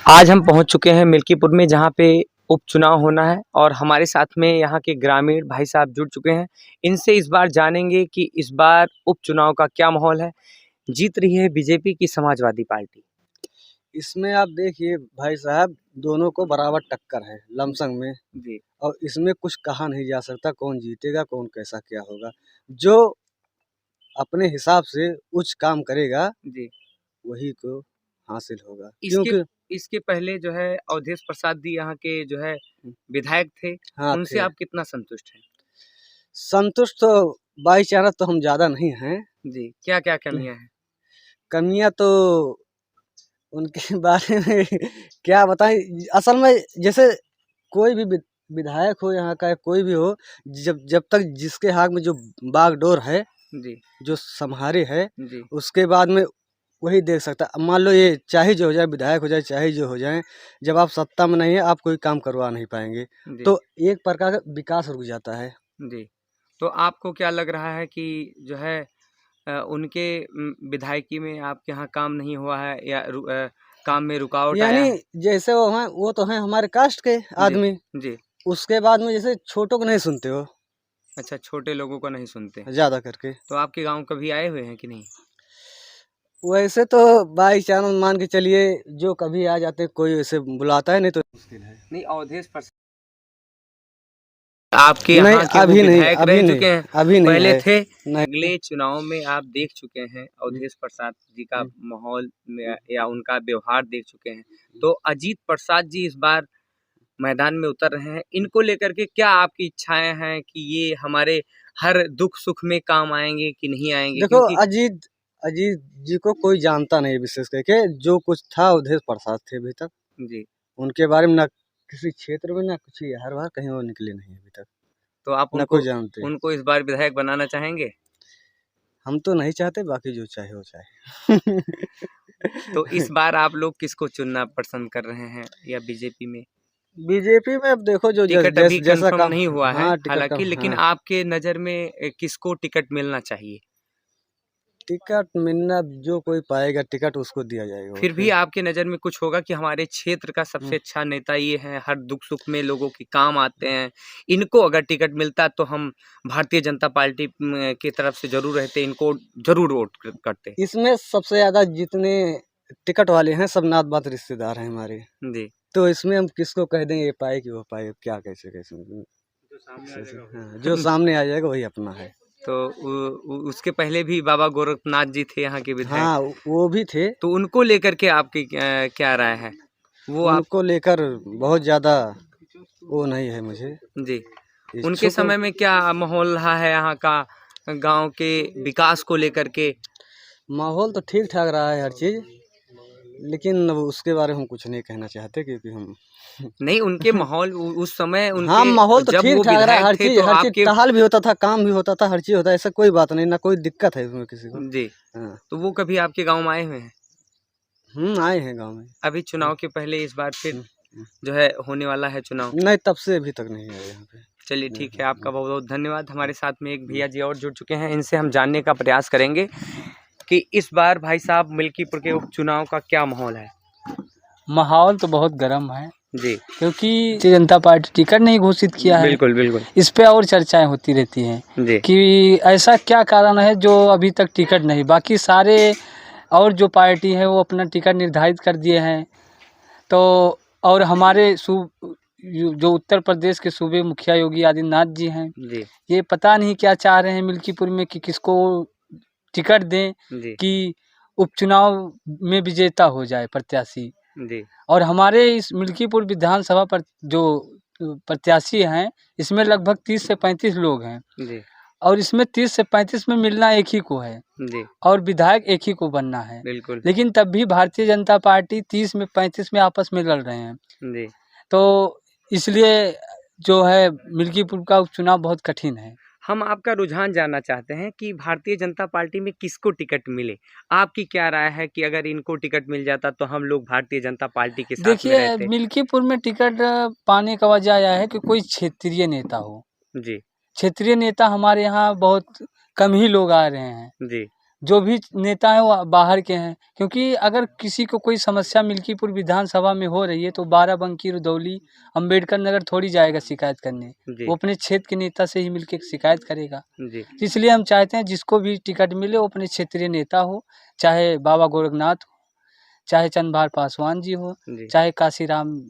आज हम पहुंच चुके हैं मिल्कीपुर में, जहां पे उपचुनाव होना है और हमारे साथ में यहां के ग्रामीण भाई साहब जुड़ चुके हैं। इनसे इस बार जानेंगे कि इस बार उपचुनाव का क्या माहौल है। जीत रही है बीजेपी की समाजवादी पार्टी। इसमें आप देखिए भाई साहब, दोनों को बराबर टक्कर है लमसम में। जी और इसमें कुछ कहा नहीं जा सकता कौन जीतेगा कौन कैसा क्या होगा। जो अपने हिसाब से उच्च काम करेगा जी। वही को हासिल होगा, इसके क्योंकि इसके पहले जो है अवधेश प्रसाद जी यहाँ के जो है विधायक थे, हाँ उनसे थे। आप कितना संतुष्ट हैं? संतुष्ट तो बाई चांस तो हम ज़्यादा नहीं हैं। जी, क्या क्या कमियां हैं? कमियां तो उनके बारे में क्या बताएं। असल में जैसे कोई भी विधायक हो यहाँ का, कोई भी हो, जब जब तक जिसके हाथ में जो बागडोर है, जी जो सम्हारे है, जी उसके बाद में वही देख सकता है। अब मान लो ये चाहे जो हो जाए, विधायक हो जाए चाहे जो हो जाए, जब आप सत्ता में नहीं है आप कोई काम करवा नहीं पाएंगे। जी तो एक प्रकार का विकास रुक जाता है। जी। तो आपको क्या लग रहा है कि जो है उनके विधायकी में आपके यहाँ काम नहीं हुआ है या काम में रुकावट आया यानी है? जैसे वो तो हैं हमारे कास्ट के जी आदमी। जी। उसके बाद में जैसे छोटों को नहीं सुनते हो, अच्छा, छोटे लोगों को नहीं सुनते। ज्यादा करके। तो आपके गांव कभी आए हुए हैं कि नहीं? वैसे तो बाई चांस मान के चलिए, जो कभी आ जाते कोई वैसे बुलाता है, नहीं तो मुश्किल है। नहीं, अवधेश प्रसाद आपके नहीं, यहाँ के वो अभी नहीं, विधायक अभी रह नहीं, चुके हैं, अभी नहीं पहले आए। थे। नहीं। अगले चुनाव में आप देख चुके हैं अवधेश प्रसाद जी का माहौल या उनका व्यवहार देख चुके हैं। तो अजीत प्रसाद जी इस बार मैदान में उतर रहे हैं। इनको लेकर के क्या आपकी इच्छाएं हैं कि ये हमारे हर दुख सुख में काम आएंगे कि नहीं आएंगे? देखो, क्योंकि अजीत अजीत जी को कोई जानता नहीं विशेष करके। जो कुछ था अवधेश प्रसाद थे अभी तक। जी, उनके बारे में ना किसी क्षेत्र में ना कुछ, हर बार कहीं वो निकले नहीं अभी तक, तो आप ना उनको कोई जानते। उनको इस बार विधायक बनाना चाहेंगे? हम तो नहीं चाहते, बाकी जो चाहे वो चाहे। तो इस बार आप लोग किसको चुनना पसंद कर रहे हैं या बीजेपी में? बीजेपी में अब देखो जो टिकट अभी जैसा कंफर्म काम। नहीं हुआ है हाँ, टिकट का। हालांकि, लेकिन हाँ, आपके नज़र में किसको टिकट मिलना चाहिए? टिकट मिलना, जो कोई पाएगा टिकट उसको दिया जाएगा फिर वोट भी पे। आपके नज़र में कुछ होगा कि हमारे क्षेत्र का सबसे अच्छा नेता ये है, हर दुख सुख में लोगों के काम आते हैं, इनको अगर टिकट मिलता तो हम भारतीय जनता पार्टी की तरफ से जरूर रहते, इनको जरूर वोट करते। इसमें सबसे ज्यादा जितने टिकट वाले हैं सब नात बात रिश्तेदार हैं हमारे। जी। तो इसमें हम किसको कह दें ये पाए कि वो पाए, क्या कैसे कैसे हाँ, जो सामने आ जाएगा वही अपना है। तो उसके पहले भी बाबा गोरखनाथ जी थे यहाँ के विधायक। हाँ, वो भी थे। तो उनको लेकर के आपकी क्या राय है? वो आप उनको लेकर बहुत ज्यादा वो नहीं है मुझे जी, उनके इच्छुक। समय में क्या माहौल रहा है यहाँ का गांव के विकास को लेकर के? माहौल तो ठीक ठाक रहा है हर चीज, लेकिन अब उसके बारे में हम कुछ नहीं कहना चाहते, क्योंकि हम नहीं, उनके माहौल उस समय हाँ, उनके माहौल तो जब ठीक वो ठाक रहा है। विधायक थे तो हर चीज आपके टहल भी होता था, काम भी होता था, हर चीज होता है। ऐसा कोई बात नहीं, ना कोई दिक्कत है उसमें किसी को। जी। हाँ। तो वो कभी आपके गांव में आए हुए हैं? आए हैं गांव में। अभी चुनाव के पहले इस बार फिर हम्म, हम्म। जो है होने वाला है चुनाव। नहीं, तब से अभी तक नहीं आए यहाँ पे। चलिए नहीं, ठीक है, आपका बहुत बहुत धन्यवाद। हमारे साथ में एक भैया जी और जुड़ चुके हैं, इनसे हम जानने का प्रयास करेंगे कि इस बार भाई साहब मिल्कीपुर के उपचुनाव का क्या माहौल है। माहौल तो बहुत गर्म है, जी, क्योंकि भारतीय जनता पार्टी टिकट नहीं घोषित किया है। बिल्कुल बिल्कुल। इस पे और चर्चाएं होती रहती हैं जी कि ऐसा क्या कारण है जो अभी तक टिकट नहीं, बाकी सारे और जो पार्टी है वो अपना टिकट निर्धारित कर दिए हैं। तो और हमारे जो उत्तर प्रदेश के सूबे मुखिया योगी आदित्यनाथ जी हैं, जी ये पता नहीं क्या चाह रहे हैं मिल्कीपुर में कि किसको टिकट दें जी कि उपचुनाव में विजेता हो जाए प्रत्याशी। जी और हमारे इस मिल्कीपुर विधानसभा पर जो प्रत्याशी हैं, इसमें लगभग 30 से 35 लोग हैं जी और इसमें 30 से 35 में मिलना एक ही को है जी और विधायक एक ही को बनना है। बिल्कुल। लेकिन तब भी भारतीय जनता पार्टी 30 में 35 में आपस में लड़ रहे हैं। जी, तो इसलिए जो है मिल्कीपुर का उपचुनाव बहुत कठिन है। हम आपका रुझान जानना चाहते हैं कि भारतीय जनता पार्टी में किसको टिकट मिले? आपकी क्या राय है कि अगर इनको टिकट मिल जाता तो हम लोग भारतीय जनता पार्टी के साथ में देखिए, रहते? मिल्कीपुर में टिकट पाने का वजह यह है कि कोई क्षेत्रीय नेता हो। जी क्षेत्रीय नेता हमारे यहाँ बहुत कम ही लोग आ रहे हैं। जी जो भी नेता हैं वो बाहर के हैं, क्योंकि अगर किसी को कोई समस्या मिल्कीपुर विधानसभा में हो रही है तो बाराबंकी, रुदौली, अंबेडकर नगर थोड़ी जाएगा शिकायत करने। जी वो अपने क्षेत्र के नेता से ही मिलके शिकायत करेगा। जी तो इसलिए हम चाहते हैं जिसको भी टिकट मिले वो अपने क्षेत्रीय नेता हो, चाहे बाबा गोरखनाथ हो, चाहे चंद्रभार पासवान जी हो, जी चाहे काशीराम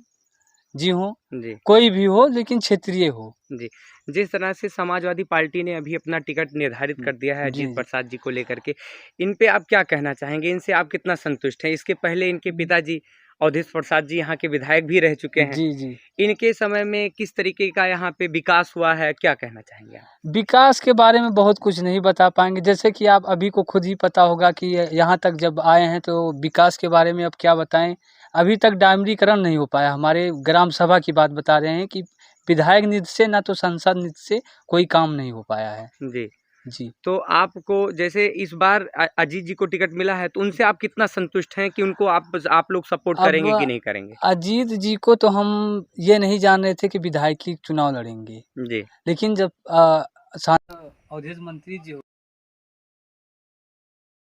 जी हो, जी कोई भी हो लेकिन क्षेत्रीय हो। जी। जिस तरह से समाजवादी पार्टी ने अभी अपना टिकट निर्धारित कर दिया है जी, अजीत जी। प्रसाद जी को लेकर के, इन पे आप क्या कहना चाहेंगे? इनसे आप कितना संतुष्ट हैं? इसके पहले इनके पिताजी अवधेश प्रसाद जी यहाँ के विधायक भी रह चुके हैं। जी, जी। इनके समय में किस तरीके का यहाँ पे विकास हुआ है, क्या कहना चाहेंगे आप? विकास के बारे में बहुत कुछ नहीं बता पाएँगे, जैसे कि आप अभी को खुद ही पता होगा कि यहाँ तक जब आए हैं तो विकास के बारे में अब क्या बताएँ? अभी तक डामरीकरण नहीं हो पाया। हमारे ग्राम सभा की बात बता रहे हैं कि विधायक निधि से ना तो सांसद निधि से कोई काम नहीं हो पाया है। जी। जी। तो आपको जैसे इस बार अजीत जी को टिकट मिला है, तो उनसे आप कितना संतुष्ट हैं कि उनको आप लोग सपोर्ट करेंगे कि अब नहीं करेंगे? अजीत जी को तो हम ये नहीं जान रहे थे कि विधायकी चुनाव लड़ेंगे, जी। लेकिन जब अवधेश मंत्री जी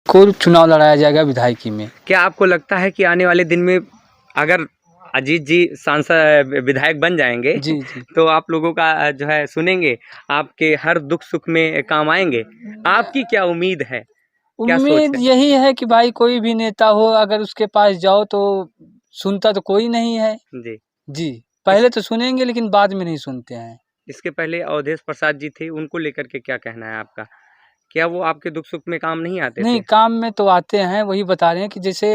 को चुनाव लड़ाया जाएगा विधायकी में। क्या आपको लगता है कि आने वाले दिन में अगर अजीत जी सांसद विधायक बन जाएंगे जी, जी। तो आप लोगों का जो है सुनेंगे, आपके हर दुख सुख में काम आएंगे? आपकी क्या उम्मीद है? क्या सोच उम्मीद है? यही है कि भाई कोई भी नेता हो अगर उसके पास जाओ तो सुनता तो कोई नहीं है। जी। जी, पहले तो सुनेंगे लेकिन बाद में नहीं सुनते हैं। इसके पहले अवधेश प्रसाद जी थे, उनको लेकर के क्या कहना है आपका? क्या वो आपके दुख सुख में काम नहीं आते नहीं, थे? काम में तो आते हैं, वही बता रहे हैं कि जैसे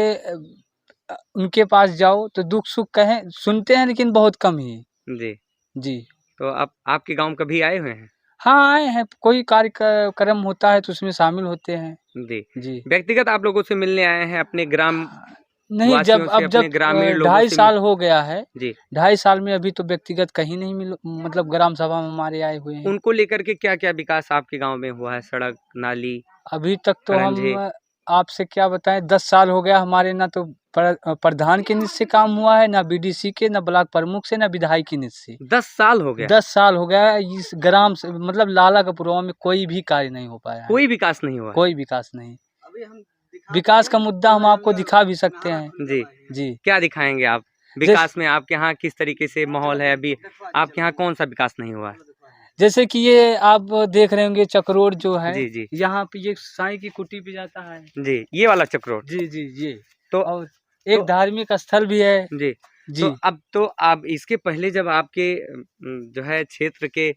उनके पास जाओ तो दुख सुख कहें सुनते हैं लेकिन बहुत कम ही। जी। जी। तो आप आपके गाँव कभी आए हुए हैं? हाँ, आए हैं, कोई कार्यक्रम होता है तो उसमें शामिल होते हैं। जी। जी। व्यक्तिगत आप लोगों से मिलने आए हैं, अपने ग्राम नहीं, वासियों से, जब अपने ग्रामीण लोगों ढाई से साल हो गया है, जी। 2.5 साल में अभी तो व्यक्तिगत कहीं नहीं मतलब ग्राम सभा में हमारे आए हुए हैं। उनको लेकर के क्या-क्या विकास आपके गाँव में हुआ है? सड़क, नाली, अभी तक तो खरंजे? हम आपसे क्या बताएँ 10 साल हो गया हमारे ना तो प्रधान के निधि से काम हुआ है, ना बीडीसी के, ना ब्लॉक प्रमुख से, ना विधायक की निधि से। 10 साल हो गया, 10 साल हो गया है इस ग्राम से मतलब लाला कपुरवा में कोई भी कार्य नहीं हो पाया है। कोई विकास नहीं हुआ है? कोई विकास नहीं। विकास का मुद्दा हम आपको दिखा भी सकते हैं। जी। जी। क्या दिखाएँगे आप? विकास में आपके यहाँ किस तरीके से माहौल है अभी? आपके यहाँ कौन-सा विकास नहीं हुआ है? जैसे कि ये आप देख रहे होंगे चक्रोड जो है, जी, जी। यहाँ पे ये साईं की कुटी पे जाता है। जी, ये वाला चक्रोड। जी, जी, ये। तो और एक धार्मिक स्थल भी है। जी। जी। तो अब इसके पहले जब आपके जो है क्षेत्र के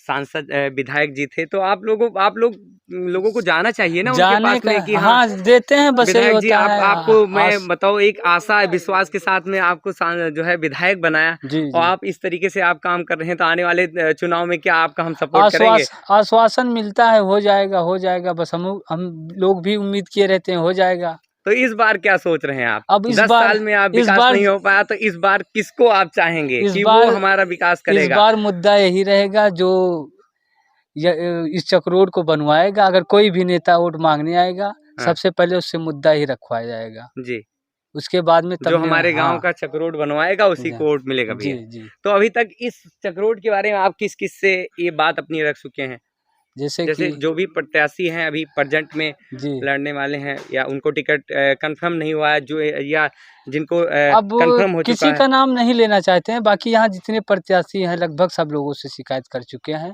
सांसद विधायक जी थे, तो आप लोगों को जाना चाहिए ना उनके जाने पास का में कि हाँ, हाँ, देते हैं बस यही विधायक जी होता आप है। आपको मैं आस बताऊँ एक आशा विश्वास के साथ में आपको जो है विधायक बनाया जी, और जी। आप इस तरीके से आप काम कर रहे हैं, तो आने वाले चुनाव में क्या आपका हम सपोर्ट करेंगे? आश्वासन मिलता है, हो जाएगा बस हम लोग भी उम्मीद किए रहते हैं, हो जाएगा। तो इस बार क्या सोच रहे हैं आप? अब 10 साल में आप विकास नहीं हो पाया, तो इस बार किसको आप चाहेंगे इस कि वो बार हमारा विकास इस करेगा? बार मुद्दा यही रहेगा जो इस चक्रोड को बनवाएगा, अगर कोई भी नेता वोट मांगने आएगा, हाँ। सबसे पहले उससे मुद्दा ही रखवाया जाएगा। जी। उसके बाद में जो हमारे गाँव हाँ, का चक्रोड बनवाएगा उसी जी, को वोट मिलेगा जी, भैया। जी। तो अभी तक इस चक्रोड के बारे में आप किस-किस से ये बात अपनी रख चुके हैं? जैसे जैसे कि जो भी प्रत्याशी हैं अभी प्रेजेंट में जी। लड़ने वाले हैं या उनको टिकट कंफर्म नहीं हुआ है जो या जिनको अब कंफर्म हो चुका किसी है? का नाम नहीं लेना चाहते हैं, बाकी यहाँ जितने प्रत्याशी हैं लगभग सब लोगों से शिकायत कर चुके हैं।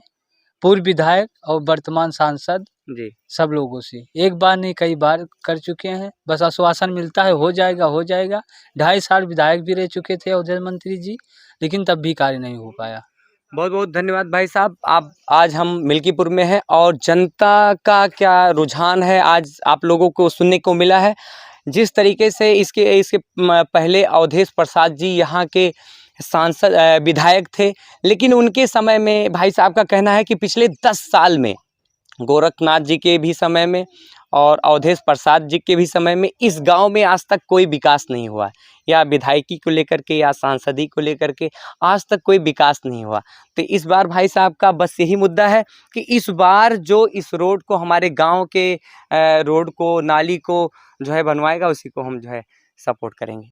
पूर्व विधायक और वर्तमान सांसद जी। सब लोगों से। एक बार नहीं कई बार कर चुके हैं, बस आश्वासन मिलता है हो जाएगा, हो जाएगा। 2.5 साल विधायक भी रह चुके थे अवधेश मंत्री जी, लेकिन तब भी कार्य नहीं हो पाया। बहुत-बहुत धन्यवाद भाई साहब। आप आज हम मिल्कीपुर में हैं और जनता का क्या रुझान है आज आप लोगों को सुनने को मिला है। जिस तरीके से इसके पहले अवधेश प्रसाद जी यहाँ के सांसद विधायक थे, लेकिन उनके समय में भाई साहब का कहना है कि पिछले 10 साल में गोरखनाथ जी के भी समय में और अवधेश प्रसाद जी के भी समय में इस गांव में आज तक कोई विकास नहीं हुआ, या विधायकी को लेकर के या सांसदी को लेकर के आज तक कोई विकास नहीं हुआ। तो इस बार भाई साहब का बस यही मुद्दा है कि इस बार जो इस रोड को हमारे गांव के रोड को नाली को जो है बनवाएगा उसी को हम जो है सपोर्ट करेंगे।